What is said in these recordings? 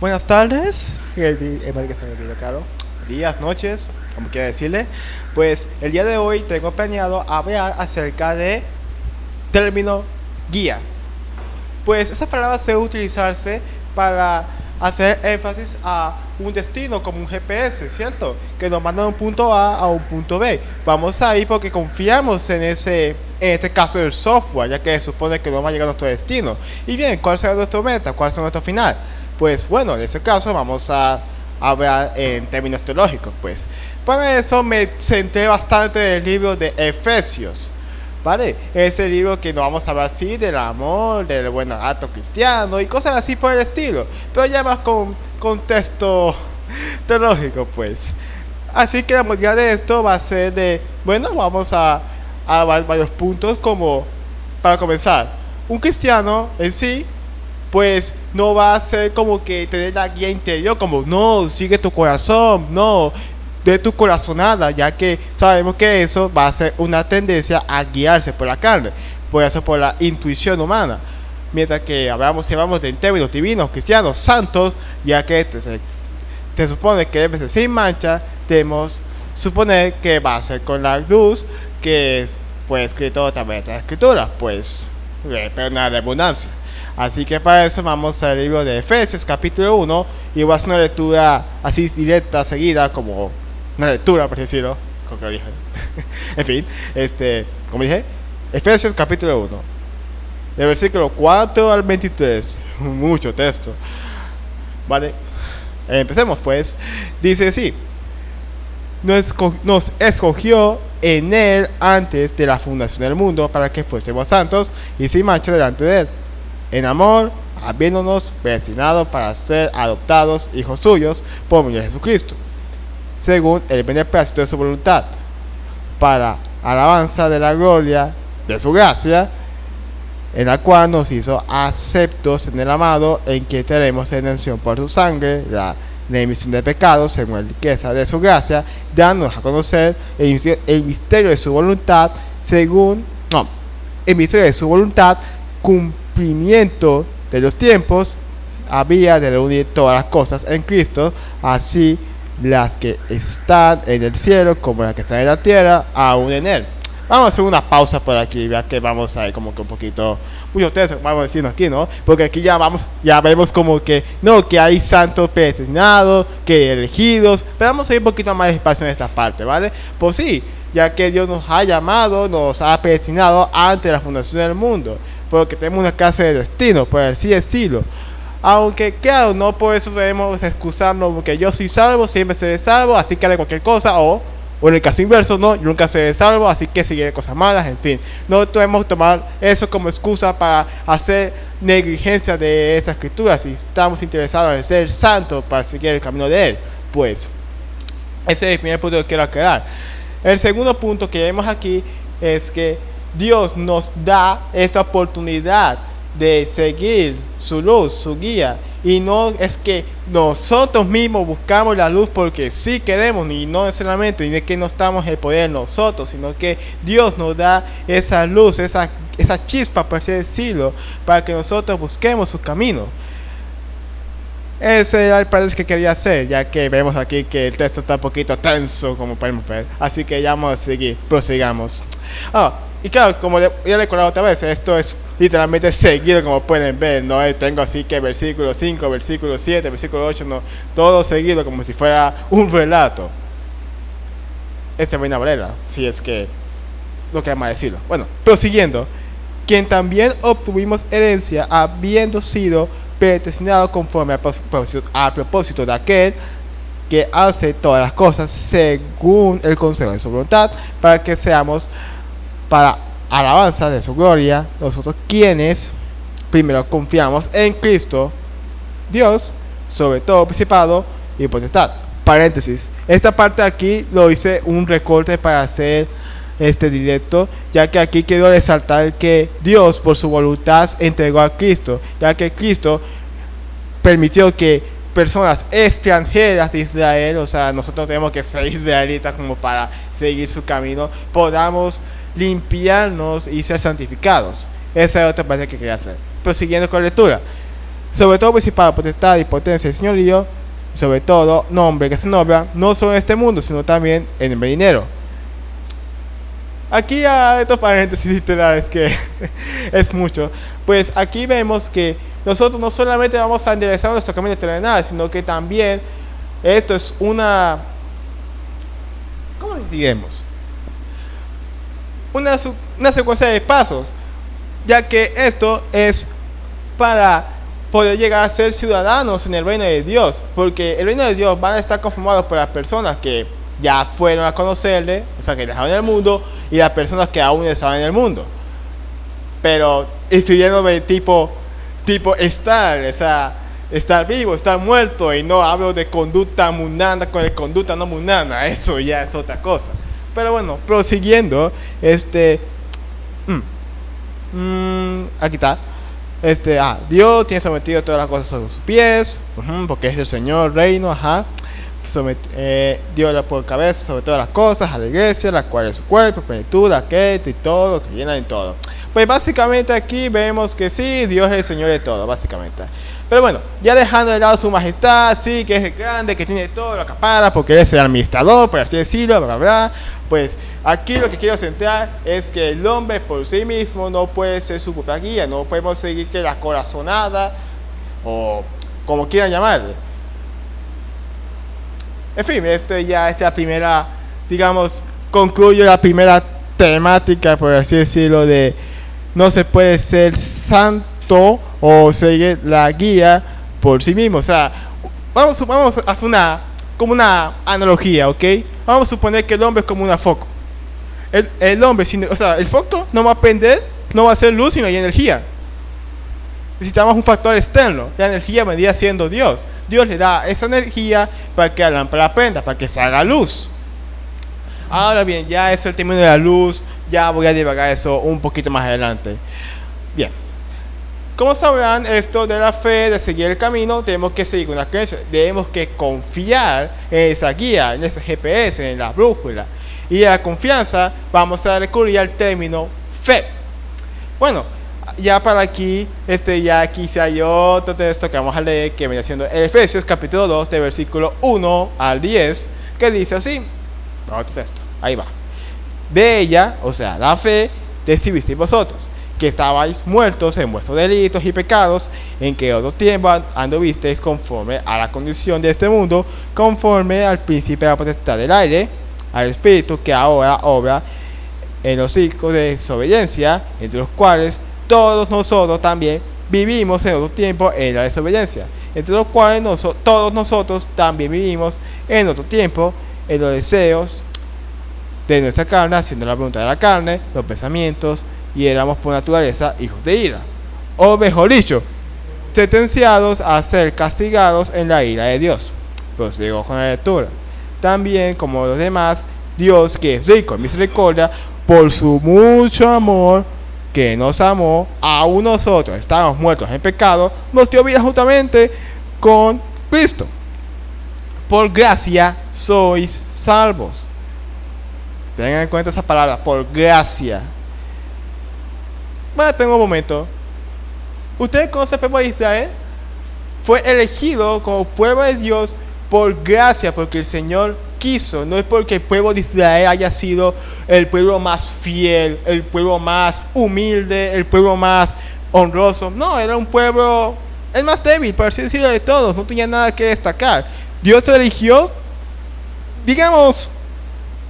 Buenas tardes, que se me olvidó, claro. Días, noches, como quiera decirle. Pues el día de hoy tengo planeado hablar acerca de término guía. Pues esa palabra suele utilizarse para hacer énfasis a un destino como un GPS, ¿cierto? Que nos manda de un punto A un punto B. Vamos ahí porque confiamos en este caso del software, ya que se supone que nos va a llegar a nuestro destino. Y bien, ¿cuál será nuestro meta? ¿Cuál será nuestro final? Pues bueno, en este caso vamos a hablar en términos teológicos, pues. Para eso me centré bastante en el libro de Efesios. ¿Vale? Ese libro que nos vamos a hablar así del amor, del buen acto cristiano y cosas así por el estilo, pero ya más con contexto teológico, pues. Así que la mayoría de esto va a ser de, bueno, vamos a varios puntos como, para comenzar, un cristiano en sí, pues no va a ser como que tener la guía interior, como no, sigue tu corazón, no, de tu corazonada, ya que sabemos que eso va a ser una tendencia a guiarse por la carne, por eso por la intuición humana. Mientras que si hablamos de términos divinos, cristianos, santos, ya que te supone que debe ser sin mancha, debemos suponer que va a ser con la luz que fue escrito también en la escritura, pues, pero nada de abundancia. Así que para eso vamos al libro de Efesios capítulo 1 y va a ser una lectura así directa, seguida, como una lectura, por decirlo, como que dije. En fin, como dije, Efesios capítulo 1, del versículo 4 al 23, mucho texto. Vale, empecemos pues. Dice así: nos escogió en él antes de la fundación del mundo para que fuésemos santos y sin mancha delante de él, en amor, habiéndonos predestinado para ser adoptados hijos suyos por medio de Jesucristo, según el beneplácito de su voluntad, para alabanza de la gloria de su gracia, en la cual nos hizo aceptos en el amado, en que tenemos redención por su sangre, la remisión de pecados, según la riqueza de su gracia, dándonos a conocer el misterio de su voluntad, el misterio de su voluntad, cumplimiento de los tiempos, había de reunir todas las cosas en Cristo, así las que están en el cielo como las que están en la tierra, aún en él. Vamos a hacer una pausa por aquí, ya que vamos a ir como que un poquito, muchos ustedes vamos a decirnos aquí, ¿no? Porque aquí ya vemos como que, no, que hay santos predestinados, que elegidos, pero vamos a ir un poquito más despacio en esta parte, ¿vale? Pues sí, ya que Dios nos ha llamado, nos ha predestinado antes de la fundación del mundo, porque tenemos una clase de destino, por así decirlo. Aunque claro, no por eso debemos excusarnos, porque yo soy salvo, siempre seré salvo, así que haré cualquier cosa, o en el caso inverso, no, yo nunca seré salvo, así que seguiré cosas malas, en fin. No debemos tomar eso como excusa para hacer negligencia de esta escritura. Si estamos interesados en ser santos para seguir el camino de él, pues ese es el primer punto que quiero aclarar. El segundo punto que vemos aquí es que Dios nos da esta oportunidad de seguir su luz, su guía, y no es que nosotros mismos buscamos la luz porque sí queremos, y no necesariamente, ni es que no estamos en el poder nosotros, sino que Dios nos da esa luz, esa chispa, por así decirlo, para que nosotros busquemos su camino. Ese era el paréntesis que quería hacer, ya que vemos aquí que el texto está un poquito tenso, como podemos ver. Así que ya vamos a seguir, prosigamos. Y claro, como ya le he recordado otra vez, esto es literalmente seguido, como pueden ver, ¿no? Tengo así que versículo 5, versículo 7, versículo 8, no, todo seguido como si fuera un relato. Reina Valera, si es que lo que más decirlo. Bueno, prosiguiendo, quien también obtuvimos herencia habiendo sido predestinado conforme al propósito de aquel que hace todas las cosas según el consejo de su voluntad, para que seamos para alabanza de su gloria, nosotros quienes primero confiamos en Cristo, Dios, sobre todo principado y potestad. Paréntesis, esta parte de aquí lo hice un recorte para hacer este directo, ya que aquí quiero resaltar que Dios por su voluntad entregó a Cristo, ya que Cristo permitió que personas extranjeras de Israel, o sea, nosotros tenemos que ser israelitas como para seguir su camino, podamos limpiarnos y ser santificados. Esa es otra parte que quería hacer. Prosiguiendo con la lectura. sobre todo principal, potestad y potencia y señorío, sobre todo nombre que se nombra, no solo en este mundo, sino también en el venidero. Aquí a estos paréntesis literales que es mucho, pues aquí vemos que nosotros no solamente vamos a enderezar nuestro camino terrenal, sino que también esto es una, ¿cómo diremos? Una secuencia de pasos, ya que esto es para poder llegar a ser ciudadanos en el reino de Dios, porque el reino de Dios van a estar conformados por las personas que ya fueron a conocerle, o sea, que dejaron el mundo, y las personas que aún estaban en el mundo. Pero estudiándome tipo estar, o sea, estar vivo, estar muerto, y no hablo de conducta mundana con el conducta no mundana, eso ya es otra cosa. Pero bueno, prosiguiendo, aquí está. Dios tiene sometido todas las cosas sobre sus pies, porque es el Señor, reino, Dios la por cabeza sobre todas las cosas a la iglesia, la cual es su cuerpo, plenitud, aquel y todo, lo que llena en todo. Pues básicamente aquí vemos que sí, Dios es el Señor de todo, básicamente. Pero bueno, ya dejando de lado su majestad, sí, que es grande, que tiene todo, lo acapara, porque él es el administrador, por así decirlo, bla, bla, bla. Pues aquí lo que quiero centrar es que el hombre por sí mismo no puede ser su propia guía, no podemos seguir que la corazonada, o como quieran llamarle. En fin, esta primera, digamos, concluyo la primera temática, por así decirlo, de no se puede ser santo o seguir la guía por sí mismo. O sea, vamos a hacer como una analogía, ¿ok? Vamos a suponer que el hombre es como una foco. El hombre, o sea, el foco no va a prender, no va a ser luz, sino hay energía. Necesitamos un factor externo. La energía vendría siendo Dios. Dios le da esa energía para que la lámpara prenda, para que se haga luz. Ahora bien, ya eso el término de la luz, ya voy a divagar eso un poquito más adelante. Bien. Como sabrán, esto de la fe, de seguir el camino, tenemos que seguir una creencia. Debemos que confiar en esa guía, en ese GPS, en la brújula. Y a la confianza vamos a recurrir al término fe. Bueno, ya para aquí, ya aquí se hay otro texto que vamos a leer, que viene siendo Efesios capítulo 2, de versículo 1 al 10, que dice así, otro texto, ahí va. De ella, o sea, la fe, recibisteis vosotros, que estabais muertos en vuestros delitos y pecados, en que otro tiempo anduvisteis conforme a la condición de este mundo, conforme al príncipe de la potestad del aire, al espíritu que ahora obra en los hijos de desobediencia, entre los cuales todos nosotros también vivimos en otro tiempo en la desobediencia, entre los cuales todos nosotros también vivimos en otro tiempo en los deseos de nuestra carne, haciendo la voluntad de la carne, los pensamientos, y éramos por naturaleza hijos de ira, o mejor dicho, sentenciados a ser castigados en la ira de Dios. Prosigo con la lectura. También, como los demás, Dios, que es rico en misericordia, por su mucho amor que nos amó, aún nosotros estábamos muertos en pecado, nos dio vida juntamente con Cristo. Por gracia sois salvos. Tengan en cuenta esa palabra, por gracia. Bueno, tengo un momento. ¿Ustedes conocen al pueblo de Israel? Fue elegido como pueblo de Dios por gracia, porque el Señor quiso. No es porque el pueblo de Israel haya sido el pueblo más fiel, el pueblo más humilde, el pueblo más honroso. No, era un pueblo el más débil, por así decirlo, de todos. No tenía nada que destacar. Dios lo eligió, digamos,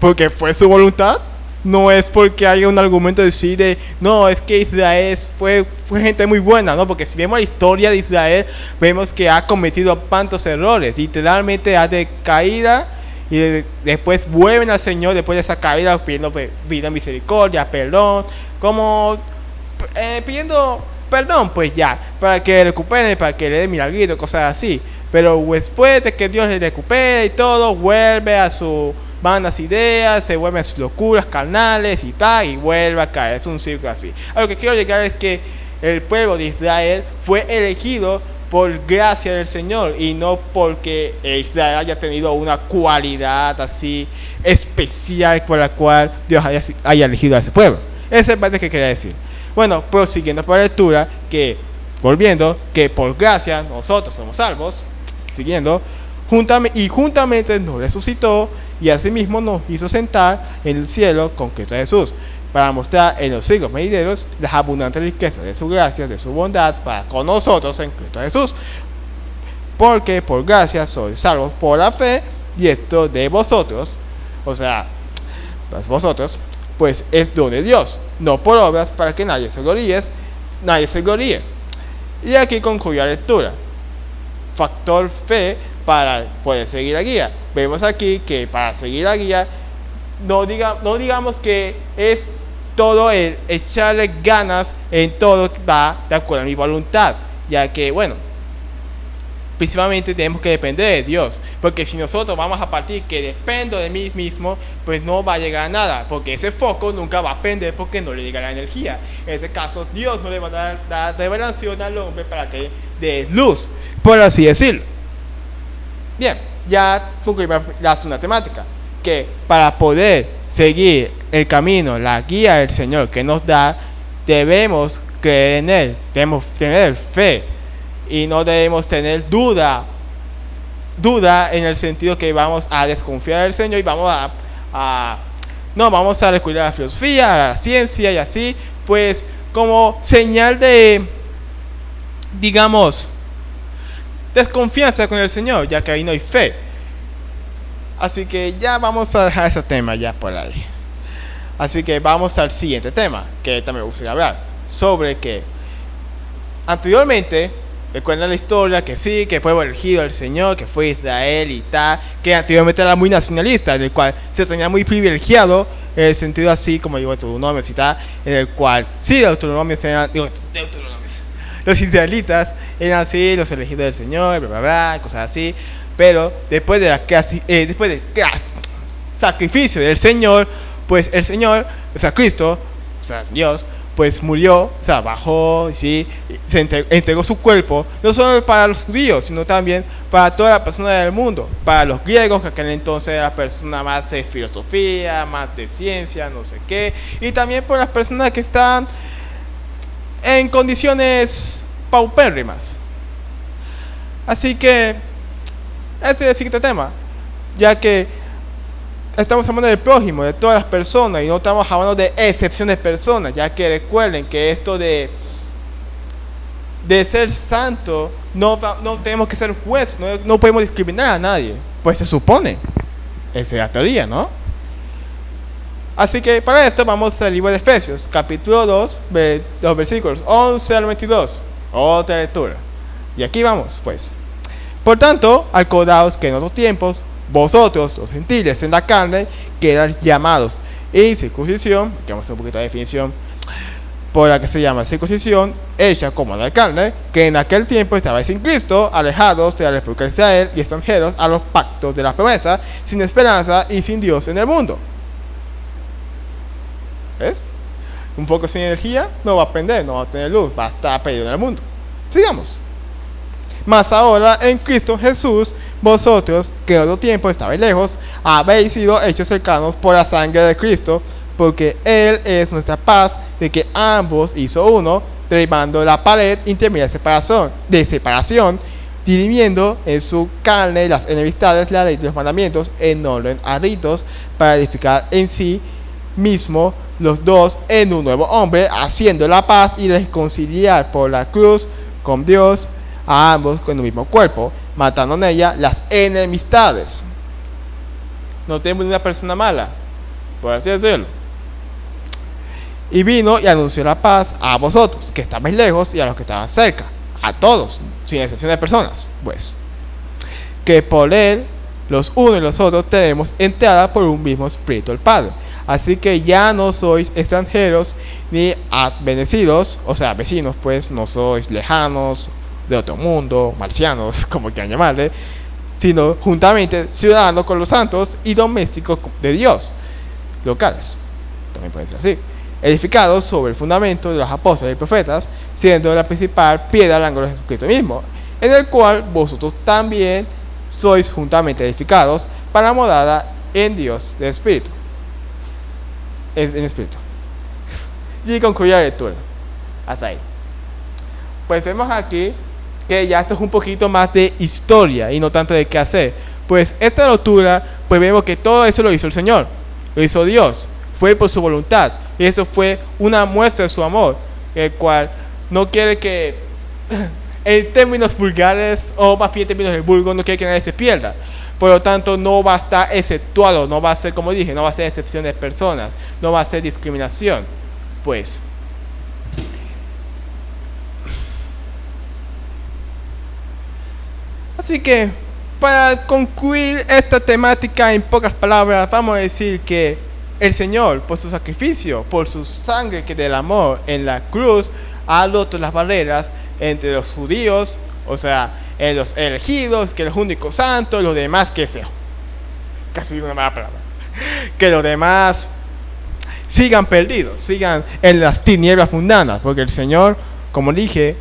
porque fue su voluntad. No es porque haya un argumento de decir no, es que Israel fue gente muy buena, no, porque si vemos la historia de Israel, vemos que ha cometido tantos errores, literalmente ha decaído, y después vuelven al Señor después de esa caída pidiendo vida, misericordia, perdón, como pidiendo perdón, pues ya, para que recuperen, para que le den milagritos, cosas así. Pero después de que Dios le recupere y todo, vuelve a su vanas ideas, se vuelven a sus locuras carnales y tal, y vuelve a caer. Es un círculo así. A lo que quiero llegar es que el pueblo de Israel fue elegido por gracia del Señor, y no porque Israel haya tenido una cualidad así especial por la cual Dios haya elegido a ese pueblo. Esa es parte que quería decir. Bueno, prosiguiendo por la lectura, que volviendo, que por gracia nosotros somos salvos, siguiendo, juntamente nos resucitó y asimismo nos hizo sentar en el cielo con Cristo Jesús, para mostrar en los siglos venideros las abundantes riquezas de su gracia, de su bondad para con nosotros en Cristo Jesús. Porque por gracia sois salvos por la fe, y esto de vosotros, o sea, pues vosotros, pues es don de Dios, no por obras, para que nadie se gloríe. Y aquí concluye la lectura. Factor fe para poder seguir la guía. Vemos aquí que para seguir la guía, no digamos que es todo el echarle ganas en todo va de acuerdo a mi voluntad, ya que, bueno, principalmente tenemos que depender de Dios, porque si nosotros vamos a partir que dependo de mí mismo, pues no va a llegar a nada, porque ese foco nunca va a prender porque no le llega la energía. En este caso, Dios no le va a dar la revelación al hombre para que dé luz, por así decirlo. Bien, ya concluimos la segunda temática, que para poder seguir el camino, la guía del Señor que nos da, debemos creer en Él, debemos tener fe y no debemos tener duda en el sentido que vamos a desconfiar del Señor y vamos no vamos a recurrir a la filosofía, a la ciencia y así, pues como señal de, digamos, desconfianza con el Señor, ya que ahí no hay fe. Así que ya vamos a dejar ese tema ya por ahí. Así que vamos al siguiente tema, que también me gustaría hablar, sobre que anteriormente, recuerdan la historia que sí, que fue elegido el Señor, que fue Israel y tal, que anteriormente era muy nacionalista, en el cual se tenía muy privilegiado, en el sentido así como digo Deuteronomio y tal, en el cual sí, Deuteronomios eran, los israelitas eran así, los elegidos del Señor, bla bla bla, cosas así, pero después del sacrificio del Señor, pues el Señor, o sea Cristo, o sea Dios, pues murió, o sea, bajó, ¿sí? Se entregó su cuerpo, no solo para los judíos, sino también para toda la persona del mundo, para los griegos, que en aquel entonces era persona más de filosofía, más de ciencia, no sé qué, y también por las personas que están en condiciones paupérrimas. Así que ese es el siguiente tema, ya que estamos hablando del prójimo, de todas las personas, y no estamos hablando de excepción de personas, ya que recuerden que esto de ser santo, no tenemos que ser jueces, no podemos discriminar a nadie, pues se supone, esa es la teoría, ¿no? Así que para esto vamos al libro de Efesios, capítulo 2, los versículos 11 al 22, otra lectura, y aquí vamos, pues. Por tanto, acordaos que en otros tiempos, vosotros, los gentiles en la carne, que eran llamados incircuncisión, que vamos a hacer un poquito de definición, por la que se llama circuncisión, hecha como la carne, que en aquel tiempo estabais sin Cristo, alejados de la República de Israel y extranjeros a los pactos de la promesa, sin esperanza y sin Dios en el mundo. ¿Ves? Un foco sin energía no va a prender, no va a tener luz, va a estar perdido en el mundo. Sigamos. Mas ahora en Cristo Jesús, vosotros, que en otro tiempo estabais lejos, habéis sido hechos cercanos por la sangre de Cristo, porque Él es nuestra paz, de que ambos hizo uno, derribando la pared intermedia de separación, dirimiendo en su carne las enemistades, la ley de los mandamientos, en orden a ritos, para edificar en sí mismo los dos en un nuevo hombre, haciendo la paz y reconciliar por la cruz con Dios a ambos con el mismo cuerpo, matando en ella las enemistades. No tenemos una persona mala, por así decirlo. Y vino y anunció la paz a vosotros, que estabais lejos, y a los que estaban cerca, a todos, sin excepción de personas, pues. Que por él, los unos y los otros, tenemos entrada por un mismo espíritu el Padre. Así que ya no sois extranjeros ni advenecidos, o sea, vecinos, pues, no sois lejanos, de otro mundo, marcianos, como quieran llamarle, sino juntamente ciudadanos con los santos y domésticos de Dios, locales, también puede ser así, edificados sobre el fundamento de los apóstoles y profetas, siendo la principal piedra del ángulo de Jesucristo mismo, en el cual vosotros también sois juntamente edificados para morada en Dios de Espíritu. En Espíritu. Y concluye la lectura. Hasta ahí. pues vemos aquí que ya esto es un poquito más de historia y no tanto de qué hacer. Pues esta lectura, pues vemos que todo eso lo hizo el Señor, lo hizo Dios, fue por su voluntad. Y esto fue una muestra de su amor, el cual no quiere que, en términos vulgares, o más bien en términos del vulgo, no quiere que nadie se pierda. Por lo tanto, no va a estar exceptuado, no va a ser, como dije, no va a ser excepción de personas, no va a ser discriminación. Pues, así que, para concluir esta temática en pocas palabras, vamos a decir que el Señor, por su sacrificio, por su sangre que del amor en la cruz, ha roto las barreras entre los judíos, o sea, los elegidos, que los únicos santos, los demás, que sea, casi una mala palabra, que los demás sigan perdidos, sigan en las tinieblas mundanas, porque el Señor, como dije,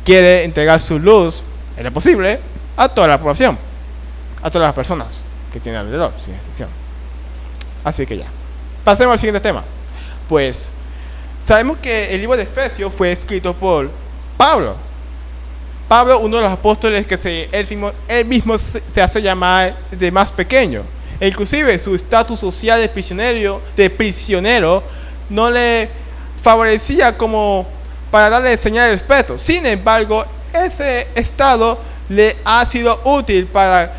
quiere entregar su luz, en lo posible, a toda la población, a todas las personas que tienen alrededor, sin excepción. Así que ya, pasemos al siguiente tema. Pues sabemos que el libro de Efesios fue escrito por Pablo. Pablo, uno de los apóstoles que él mismo se hace llamar de más pequeño. E inclusive su estatus social de prisionero no le favorecía como para darle señal de respeto. Sin embargo, ese estado le ha sido útil para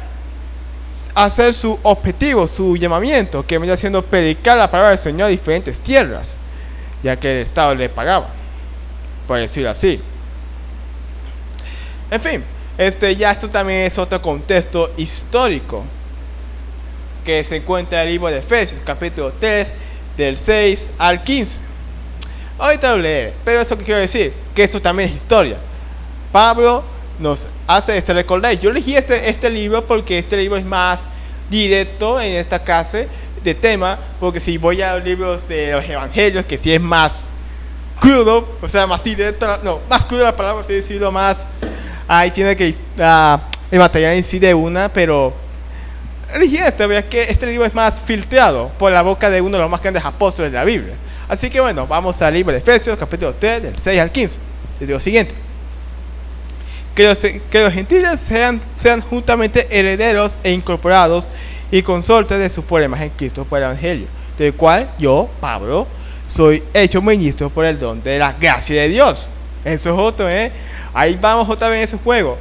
hacer su objetivo, su llamamiento, que venía siendo predicar la palabra del Señor a diferentes tierras, ya que el Estado le pagaba, por decirlo así. En fin, esto también es otro contexto histórico que se encuentra en el libro de Efesios, capítulo 3, del 6 al 15. Ahorita lo leeré, pero eso que quiero decir, que esto también es historia. Pablo nos hace recordar. Yo elegí este libro porque este libro es más directo en esta clase de tema, porque si voy a los libros de los evangelios, que sí es más crudo, o sea, más directo, no, más crudo la palabra, así decirlo, más, ahí tiene que el material en sí de una, pero elegí ya que este libro es más filtrado por la boca de uno de los más grandes apóstoles de la Biblia. Así que bueno, vamos al libro de Efesios, capítulo 3, del 6 al 15. Les digo lo siguiente: que los gentiles sean juntamente herederos e incorporados y consortes de su problema en Cristo por el Evangelio, del cual yo, Pablo, soy hecho ministro por el don de la gracia de Dios. Eso es otro, ahí vamos otra vez en ese juego.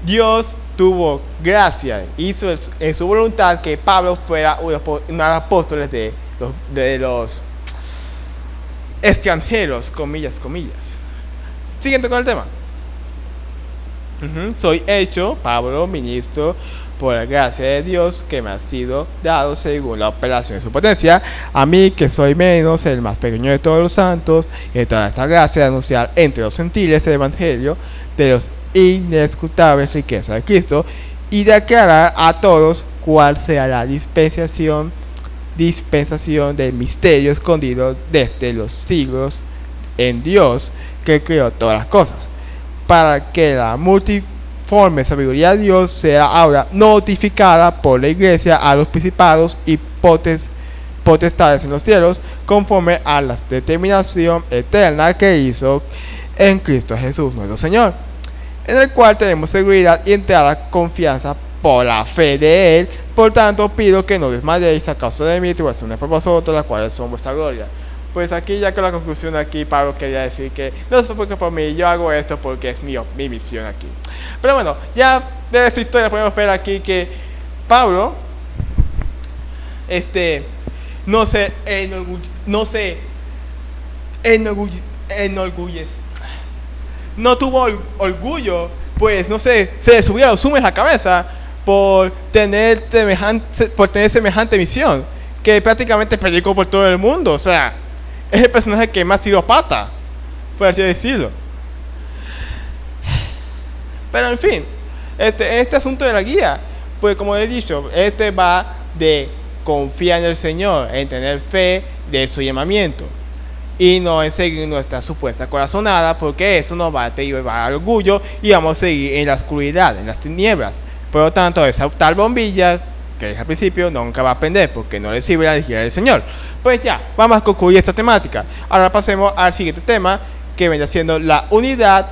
Dios tuvo gracia, hizo en su voluntad que Pablo fuera uno de los apóstoles de los extranjeros, comillas, comillas. Siguiente con el tema. Soy hecho, Pablo, ministro, por la gracia de Dios que me ha sido dado según la operación de su potencia, a mí que soy menos, el más pequeño de todos los santos, y toda esta gracia de anunciar entre los gentiles el evangelio de los inescrutables riquezas de Cristo, y de aclarar a todos cuál sea la dispensación del misterio escondido desde los siglos en Dios que creó todas las cosas, para que la multiforme sabiduría de Dios sea ahora notificada por la iglesia a los principados y potestades en los cielos, conforme a la determinación eterna que hizo en Cristo Jesús nuestro Señor, en el cual tenemos seguridad y entera confianza por la fe de Él. Por tanto, pido que no desmayéis a causa de mí, tribulaciones por vosotros, las cuales son vuestra gloria. Pues aquí, ya con la conclusión aquí, Pablo quería decir que no se preocupe por mí, yo hago esto porque es mi misión aquí. Pero bueno, ya de esta historia podemos ver aquí que Pablo no se enorgullece, no tuvo orgullo, pues no se le subía los humos en la cabeza por tener semejante misión, que prácticamente predicó por todo el mundo. O sea, es el personaje que más tiró pata, por así decirlo. Pero en fin, este asunto de la guía, pues como he dicho, va de confiar en el Señor, en tener fe de su llamamiento, y no en seguir nuestra supuesta corazonada, porque eso nos va a llevar al orgullo y vamos a seguir en la oscuridad, en las tinieblas. Por lo tanto, esa tal bombilla que dije al principio nunca va a prender, porque no le sirve la guía del Señor. Pues ya, vamos a concluir esta temática. Ahora pasemos al siguiente tema, que vendrá siendo la unidad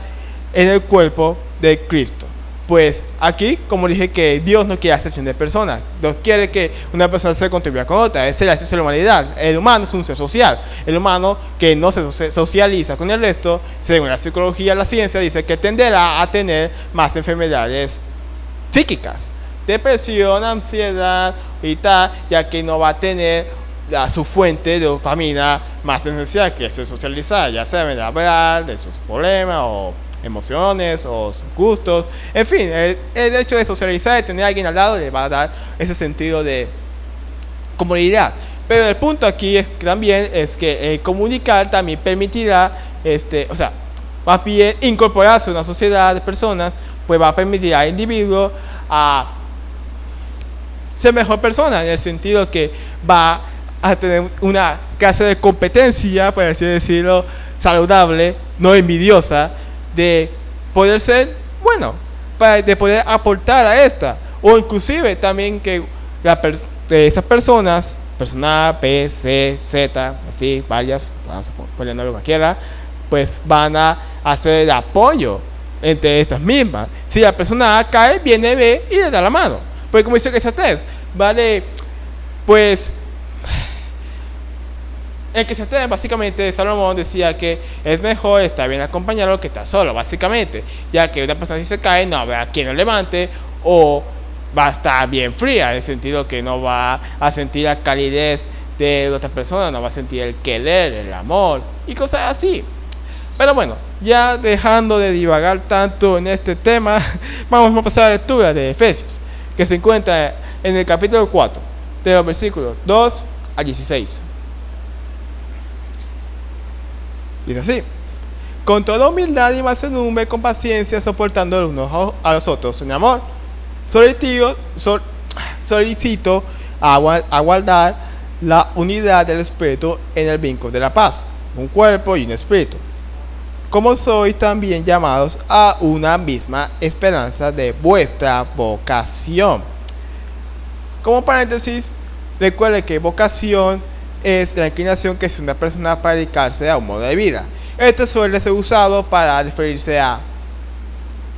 en el cuerpo de Cristo. Pues aquí, como dije, que Dios no quiere acepción de personas. Dios quiere que una persona se contribuya con otra. Esa es la esencia de la humanidad. El humano es un ser social. El humano que no se socializa con el resto, según la psicología, la ciencia dice que tenderá a tener más enfermedades psíquicas, depresión, ansiedad y tal, ya que no va a tener su fuente de dopamina más esencial, que es socializar, ya sea de hablar de sus problemas o emociones o sus gustos, en fin, el hecho de socializar, de tener a alguien al lado, le va a dar ese sentido de comunidad. Pero el punto aquí es que también es que comunicar también permitirá, o sea, más bien incorporarse a una sociedad de personas, pues va a permitir al individuo a ser mejor persona, en el sentido que va a tener una clase de competencia, por así decirlo, saludable, no envidiosa, de poder ser bueno, de poder aportar a esta, o inclusive también que de esas personas, persona A, B, C, Z, así, varias, vamos a ponerlo cualquiera, pues van a hacer el apoyo entre estas mismas. Si la persona A cae, viene B y le da la mano. Pues como dice que esas tres, vale, pues en que se esté, básicamente Salomón decía que es mejor estar bien acompañado que estar solo, básicamente, ya que una persona si se cae no habrá quien lo levante, o va a estar bien fría, en el sentido que no va a sentir la calidez de otra persona, no va a sentir el querer, el amor y cosas así. Pero bueno, ya dejando de divagar tanto en este tema, vamos a pasar a la lectura de Efesios, que se encuentra en el capítulo 4, de los versículos 2 al 16. Dice así: con toda humildad y mansedumbre, con paciencia, soportando los unos a los otros en amor. Solicito aguardar la unidad del Espíritu en el vínculo de la paz, un cuerpo y un espíritu. Como sois también llamados a una misma esperanza de vuestra vocación. Como paréntesis, recuerde que vocación es la inclinación que es una persona para dedicarse a un modo de vida. Este suele ser usado para referirse a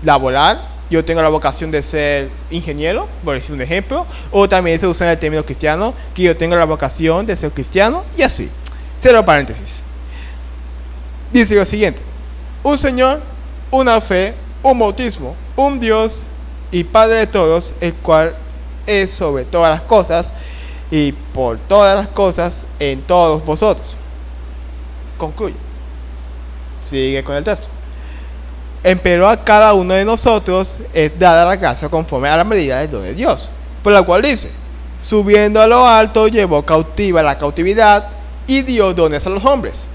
laborar. Yo tengo la vocación de ser ingeniero, por decir un ejemplo. O también se usa en el término cristiano, que yo tengo la vocación de ser cristiano, y así. Cierro paréntesis. Dice lo siguiente: un Señor, una fe, un bautismo, un Dios y Padre de todos, el cual es sobre todas las cosas y por todas las cosas en todos vosotros. Concluye. Sigue con el texto. Empero a cada uno de nosotros es dada la gracia conforme a la medida del don de Dios, por la cual dice: subiendo a lo alto, llevó cautiva la cautividad y dio dones a los hombres.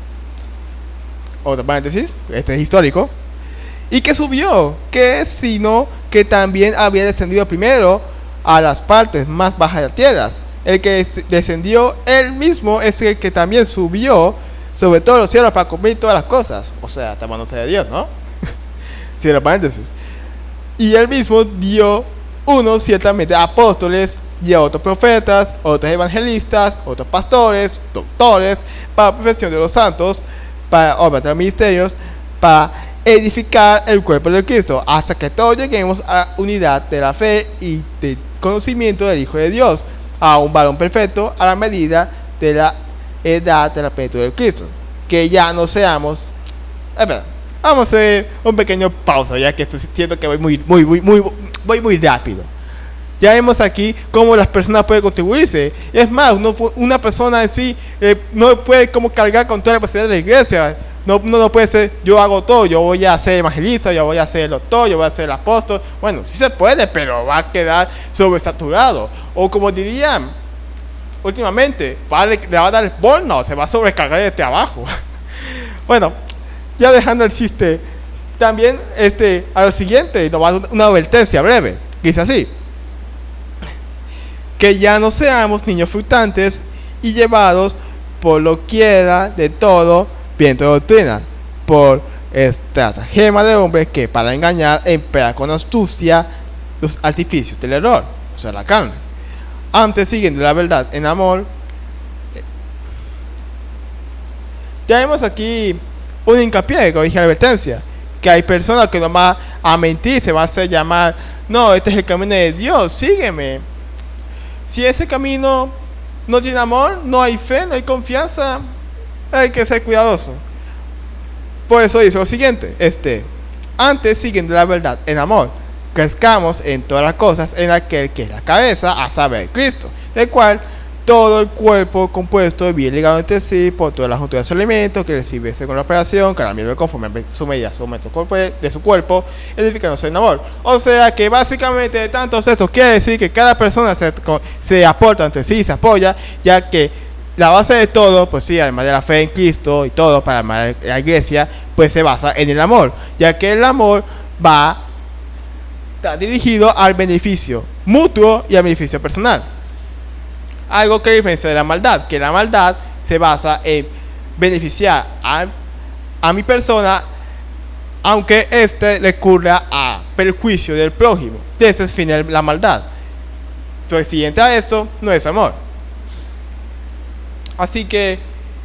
Otro paréntesis, este es histórico. ¿Y que subió? Que sino que también había descendido primero a las partes más bajas de las tierras. El que descendió él mismo es el que también subió sobre todos los cielos para cumplir todas las cosas. O sea, llamándose de Dios, ¿no? Cierro paréntesis. Y él mismo dio unos ciertamente apóstoles, y a otros profetas, otros evangelistas, otros pastores, doctores, para la perfección de los santos, para obras de los ministerios, para edificar el cuerpo de Cristo, hasta que todos lleguemos a la unidad de la fe y del conocimiento del Hijo de Dios, a un varón perfecto, a la medida de la edad de la plenitud de Cristo. Que ya no seamos... vamos a hacer un pequeño pausa, ya que esto siento que voy muy rápido. Ya vemos aquí cómo las personas pueden contribuirse. Es más, una persona en sí no puede como cargar con toda la responsabilidad de la iglesia. No puede ser: yo hago todo, yo voy a ser evangelista, yo voy a ser el doctor, yo voy a ser el apóstol. Bueno, sí se puede, pero va a quedar sobresaturado. O como dirían últimamente, le va a dar el burnout, se va a sobrecargar de trabajo. Bueno, ya dejando el chiste, también a lo siguiente nos va a dar una advertencia breve. Dice así: que ya no seamos niños frutantes y llevados por lo quiera de todo viento de doctrina, por estratagema de hombres que para engañar emplean con astucia los artificios del error, o sea, la carne. Antes, siguiendo la verdad en amor. Ya vemos aquí un hincapié, como dije, la advertencia, que hay personas que no van a mentir, se van a hacer llamar, no, este es el camino de Dios, sígueme. Si ese camino no tiene amor, no hay fe, no hay confianza, hay que ser cuidadoso. Por eso dice lo siguiente, antes siguiendo la verdad en amor, crezcamos en todas las cosas en aquel que es la cabeza, a saber, Cristo, del cual todo el cuerpo compuesto bien ligado entre sí por todas las junturas de su alimento que recibe según la operación, cada miembro conforme a su medida, su aumento de su cuerpo, edificándose en amor. O sea que básicamente de tantos estos quiere decir que cada persona se aporta entre sí, se apoya, ya que la base de todo, pues sí, además de la fe en Cristo y todo para amar a la iglesia, pues se basa en el amor, ya que el amor está dirigido al beneficio mutuo y al beneficio personal. Algo que diferencia de la maldad, que la maldad se basa en beneficiar a mi persona, aunque recurra a perjuicio del prójimo. De ese es el fin de la maldad. Pero si entra esto, no es amor. Así que,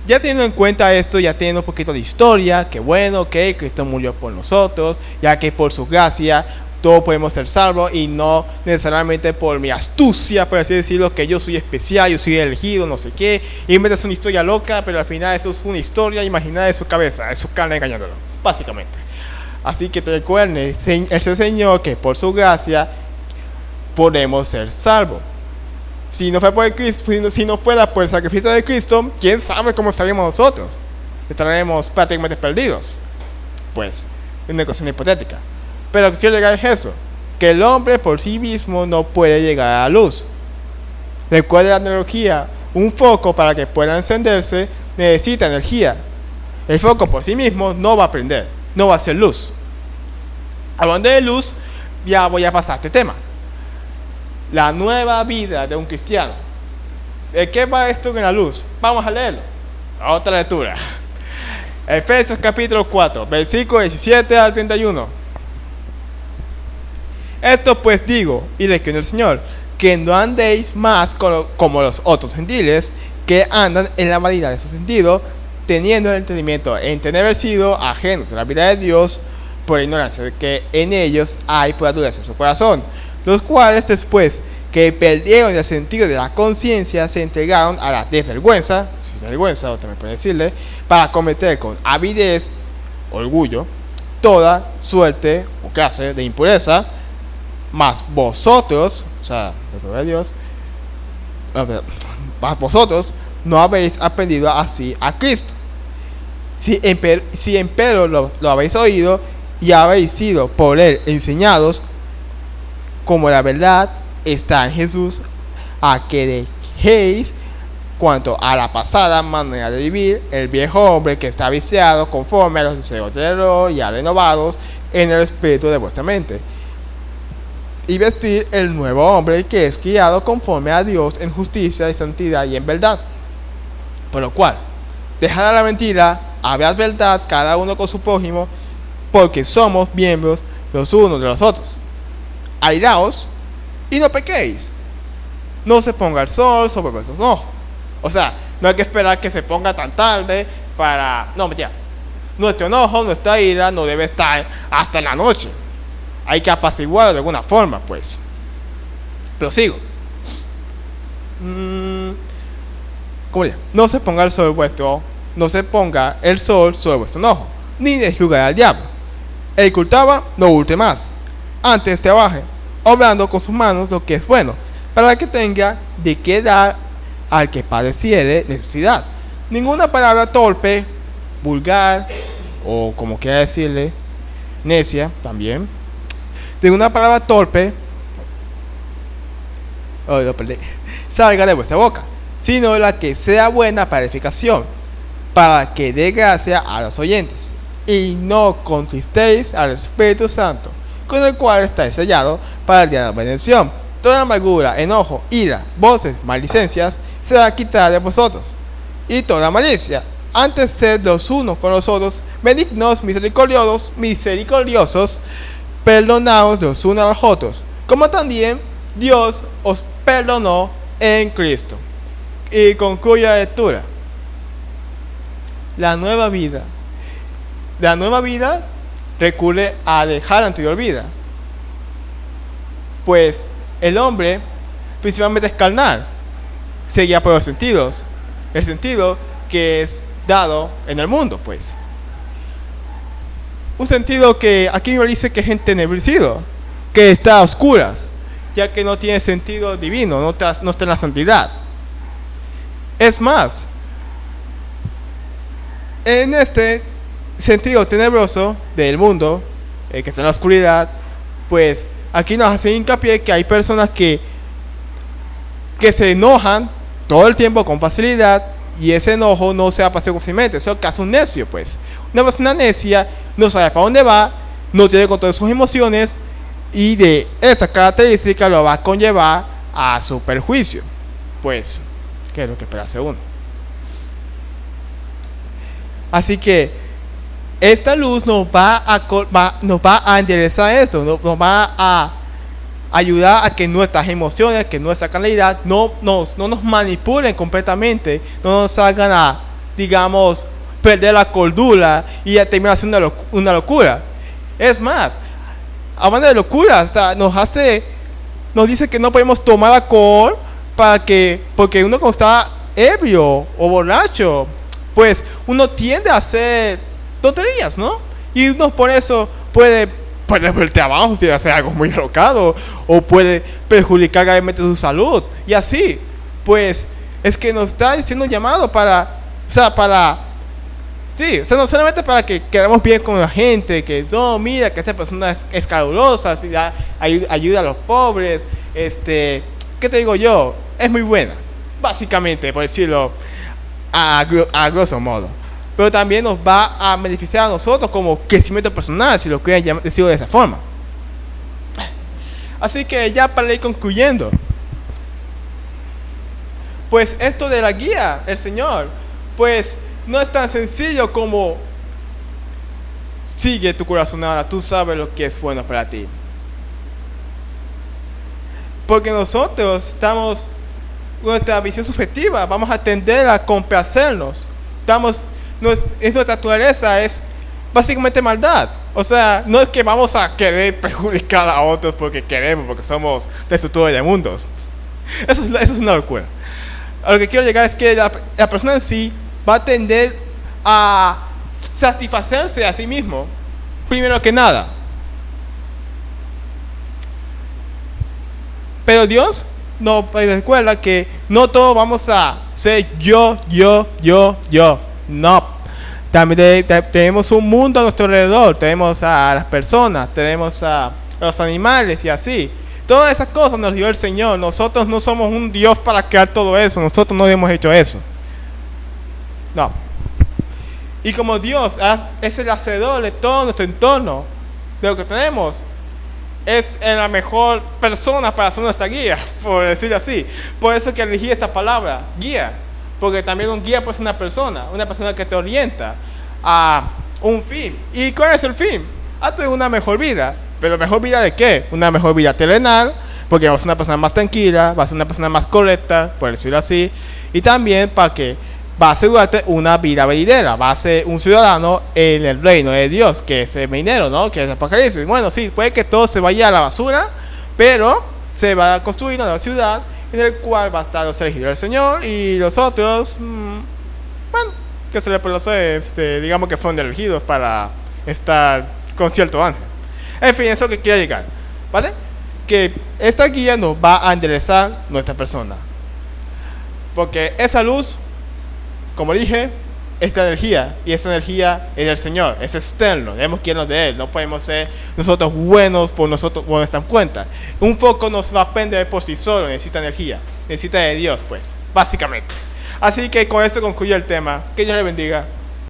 ya teniendo en cuenta esto, ya teniendo un poquito de historia, que bueno, que Cristo murió por nosotros, ya que por su gracia todos podemos ser salvos y no necesariamente por mi astucia, por así decirlo, que yo soy especial, yo soy elegido, no sé qué, y me das una historia loca, pero al final eso es una historia imaginada de su cabeza, de su carne engañándolo, básicamente. Así que te recuerden, el Señor, que por su gracia podemos ser salvos. Si no fue por el Cristo, si no fuera por el sacrificio de Cristo, quién sabe cómo estaríamos nosotros. Estaremos prácticamente perdidos. Pues, es una cuestión hipotética. Pero lo que quiero llegar es eso, que el hombre por sí mismo no puede llegar a la luz. Recuerda la analogía, un foco para que pueda encenderse necesita energía. El foco por sí mismo no va a prender, no va a ser luz. Hablando de luz, ya voy a pasar a este tema. La nueva vida de un cristiano. ¿De qué va esto en la luz? Vamos a leerlo. Otra lectura. Efesios capítulo 4, versículo 17 al 31. Esto pues digo, y le quiero el Señor, que no andéis más como los otros gentiles, que andan en la vanidad de su sentido, teniendo el entendimiento entenebrecido, ajenos a la vida de Dios, por ignorancia de que en ellos hay por la dureza de su corazón, los cuales después que perdieron el sentido de la conciencia, se entregaron a la desvergüenza, sin vergüenza, o también puede decirle, para cometer con avidez, orgullo, toda suerte o clase de impureza. Mas vosotros, o sea, de Dios, mas vosotros no habéis aprendido así a Cristo. Si empero lo habéis oído y habéis sido por él enseñados, como la verdad está en Jesús, a que dejéis cuanto a la pasada manera de vivir, el viejo hombre que está viciado conforme a los deseos del error, y a renovados en el espíritu de vuestra mente, y vestir el nuevo hombre que es criado conforme a Dios en justicia y santidad y en verdad. Por lo cual, dejad la mentira, hablad verdad cada uno con su prójimo, porque somos miembros los unos de los otros. Airaos y no pequéis. No se ponga el sol sobre vuestros ojos. O sea, no hay que esperar que se ponga tan tarde para... No, mentira. Nuestro enojo, nuestra ira no debe estar hasta la noche. Hay que apaciguarlo de alguna forma, pues. Pero sigo. ¿Cómo ya? No se ponga el sol sobre vuestro enojo, ni de jugar al diablo. El que hurtaba, no hurte más. Antes trabaje, obrando con sus manos lo que es bueno, para que tenga de qué dar al que padeciere necesidad. Ninguna palabra torpe, vulgar, o como quiera decirle, necia también. De una palabra torpe, salga de vuestra boca, sino la que sea buena para edificación, para que dé gracia a los oyentes. Y no contristéis al Espíritu Santo, con el cual estáis sellados para el día de la bendición. Toda amargura, enojo, ira, voces, maldicencias, será quitada de vosotros. Y toda malicia. Antes sed los unos con los otros benignos, misericordiosos, perdonaos los unos a los otros, como también Dios os perdonó en Cristo. Y concluye la lectura. La nueva vida recurre a dejar la anterior vida. Pues el hombre principalmente es carnal, se guía por los sentidos, el sentido que es dado en el mundo, pues. Un sentido que aquí me dice que es entenebrecido, que está a oscuras, ya que no tiene sentido divino, no está en la santidad. Es más, en este sentido tenebroso del mundo, que está en la oscuridad, pues aquí nos hace hincapié que hay personas que se enojan todo el tiempo con facilidad, y ese enojo no se apaga fácilmente. Eso es casi un necio, pues. Una persona necia no sabe para dónde va, no tiene control de sus emociones, y de esa característica lo va a conllevar a su perjuicio. Pues, ¿qué es lo que esperase uno? Así que esta luz nos va a enderezar esto, nos va a ayudar a que nuestras emociones, que nuestra calidad no nos manipulen completamente, no nos hagan a, digamos, perder la cordura y a terminar haciendo una locura. Es más, hablando de locura, hasta nos dice que no podemos tomar alcohol porque uno cuando está ebrio o borracho, pues uno tiende a hacer tonterías, ¿no? Y uno por eso puede verte abajo si hace algo muy alocado, o puede perjudicar gravemente su salud, y así. Pues es que nos está diciendo un llamado no solamente para que quedemos bien con la gente, que no, mira que esta persona es calurosa, ayuda a los pobres, ¿qué te digo yo? Es muy buena, básicamente, por decirlo a grosso modo. Pero también nos va a beneficiar a nosotros como crecimiento personal, si lo quieren decirlo de esa forma. Así que ya para ir concluyendo, pues esto de la guía, el Señor, pues no es tan sencillo como sigue tu corazonada, tú sabes lo que es bueno para ti. Porque nosotros estamos, nuestra visión subjetiva, vamos a tender a complacernos. Nuestra naturaleza es básicamente maldad. O sea, no es que vamos a querer perjudicar a otros porque queremos, porque somos destructores de mundos. Eso es una locura. A lo que quiero llegar es que la persona en sí va a tender a satisfacerse a sí mismo, primero que nada. Pero Dios nos recuerda que no todos vamos a ser yo. No. También tenemos un mundo a nuestro alrededor. Tenemos a las personas, tenemos a los animales y así. Todas esas cosas nos dio el Señor. Nosotros no somos un Dios para crear todo eso. Nosotros no hemos hecho eso. No. Y como Dios es el hacedor de todo nuestro entorno, de lo que tenemos, es la mejor persona para ser nuestra guía, por decirlo así. Por eso que elegí esta palabra, guía. Porque también un guía puede ser una persona que te orienta a un fin. ¿Y cuál es el fin? A tener una mejor vida. ¿Pero mejor vida de qué? Una mejor vida terrenal, porque vas a ser una persona más tranquila, vas a ser una persona más correcta, por decirlo así. Y también para que va a asegurarte una vida venidera, va a ser un ciudadano en el reino de Dios, que es el venidero, ¿no? Que es el Apocalipsis. Bueno, sí, puede que todo se vaya a la basura, pero se va a construir una nueva ciudad en el cual va a estar los elegidos del Señor y los otros, bueno, que se les conoce, digamos que fueron elegidos para estar con cierto ángel. En fin, eso es lo que quiero llegar, ¿vale? Que esta guía nos va a enderezar nuestra persona, porque esa luz, como dije, esta energía, y esa energía es del Señor, es externo, debemos guiarnos de Él, no podemos ser nosotros buenos por nuestra cuenta. Un foco nos va a prender por sí solo, necesita energía, necesita de Dios, pues, básicamente. Así que con esto concluyo el tema, que Dios le bendiga.